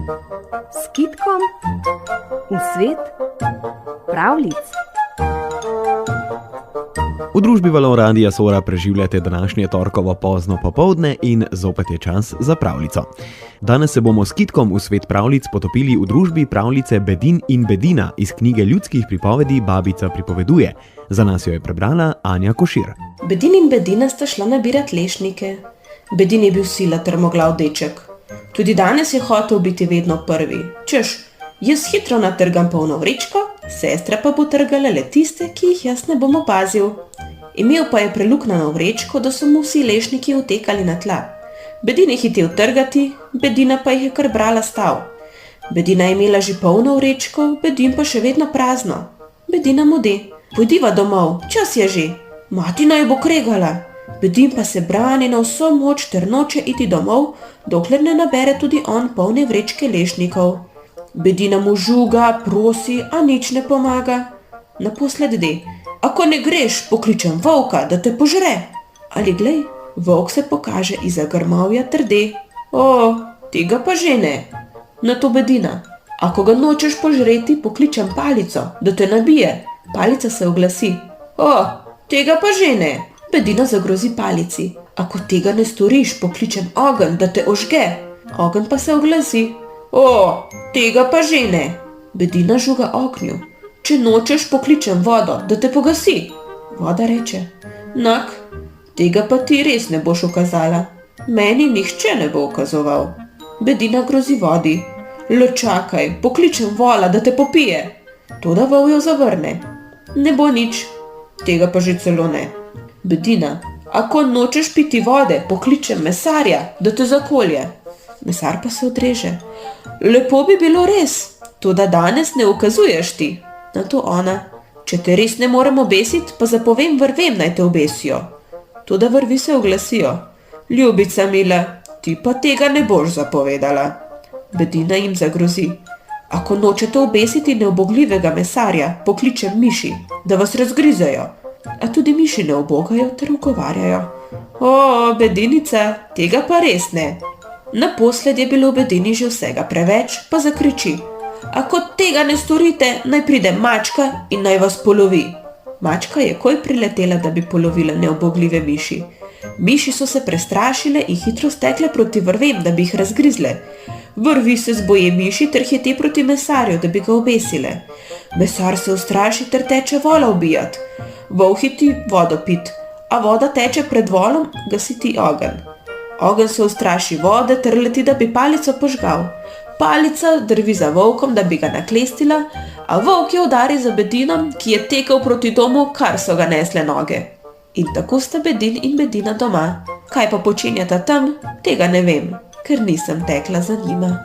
S kitkom v svet pravljic. V družbi Valov Radia Sora preživljate današnje torkovo pozno popoldne in zopet je čas za pravljico. Danes se bomo s kitkom v svet pravljic potopili v družbi pravljice Bedin in Bedina iz knjige ljudskih pripovedi Babica pripoveduje. Za nas jo je prebrala Anja Košir. Bedin in Bedina sta šla nabirat lešnike. Bedin je bil sila trmoglav deček. Tudi danes je hotel biti vedno prvi. Češ, jaz hitro natrgam polno vrečko, sestra pa bo trgala le tiste, ki jih jaz ne bom opazil. Imel pa je preluknjeno vrečko, da so mu vsi lešniki utekali na tla. Bedin je hitel trgati, Bedina pa jih je kar brala stav. Bedina je imela že polno vrečko, Bedin pa še vedno prazno. Bedina mudi: "Pojdiva domov, čas je že, mati naj bo kregala." Bedin pa se brani na vso moč ter noče iti domov, dokler ne nabere tudi on polne vrečke lešnikov. Bedina mu žuga, prosi, a nič ne pomaga. Naposled de: "Ako ne greš, pokličem volka, da te požre." Ali glej, volk se pokaže izza grmovja ter de: "O, tega pa že ne." Nato Bedina: "Ako ga nočeš požreti, pokličem palico, da te nabije." Palica se oglasi: "O, tega pa že ne." Bedina zagrozi palici: "Ako tega ne storiš, pokličem ogenj, da te ožge." Ogenj pa se oglasi: "O, tega pa že ne." Bedina žuga ognju: "Če nočeš, pokličem vodo, da te pogasi." Voda reče: "Nak, tega pa ti res ne boš ukazala. Meni nihče ne bo ukazoval." Bedina grozi vodi: "Le čakaj, pokličem vola, da te popije." Toda vol jo zavrne: "Ne bo nič, tega pa že celo ne." Bedina: "Ako nočeš piti vode, pokličem mesarja, da te zakolje." Mesar pa se odreže: "Lepo bi bilo res, toda danes ne ukazuješ ti." Nato ona: "Če te res ne morem obesiti, pa zapovem vrvem naj te obesijo." Toda vrvi se oglasijo: "Ljubica mila, ti pa tega ne boš zapovedala." Bedina jim zagrozi: "Ako nočete obesiti neubogljivega mesarja, pokličem miši, da vas razgrizejo." A tudi miši ne ubogajo ter ugovarjajo: "O, Bedinica, tega pa res ne." Naposled je bilo v Bedini že vsega preveč, pa zakriči: "Ako tega ne storite, naj pride mačka in naj vas polovi." Mačka je takoj priletela, da bi polovila neubogljive miši. Miši so se prestrašile in hitro stekle proti vrvem, da bi jih razgrizle. Vrvi se zboje miši ter hiti proti mesarju, da bi ga obesile. Mesar se ustraši ter teče vola ubijat. Vol hiti vodo pit, a voda teče pred volom gasiti ogenj. Ogenj se ustraši vode ter leti, da bi palico požgal. Palica drvi za volkom, da bi ga naklestila, a volk jo udari za Bedinom, ki je tekel proti domu, kar so ga nesle noge. In tako sta Bedin in Bedina doma. Kaj pa počenjata tam, tega ne vem, ker nisem tekla za njima.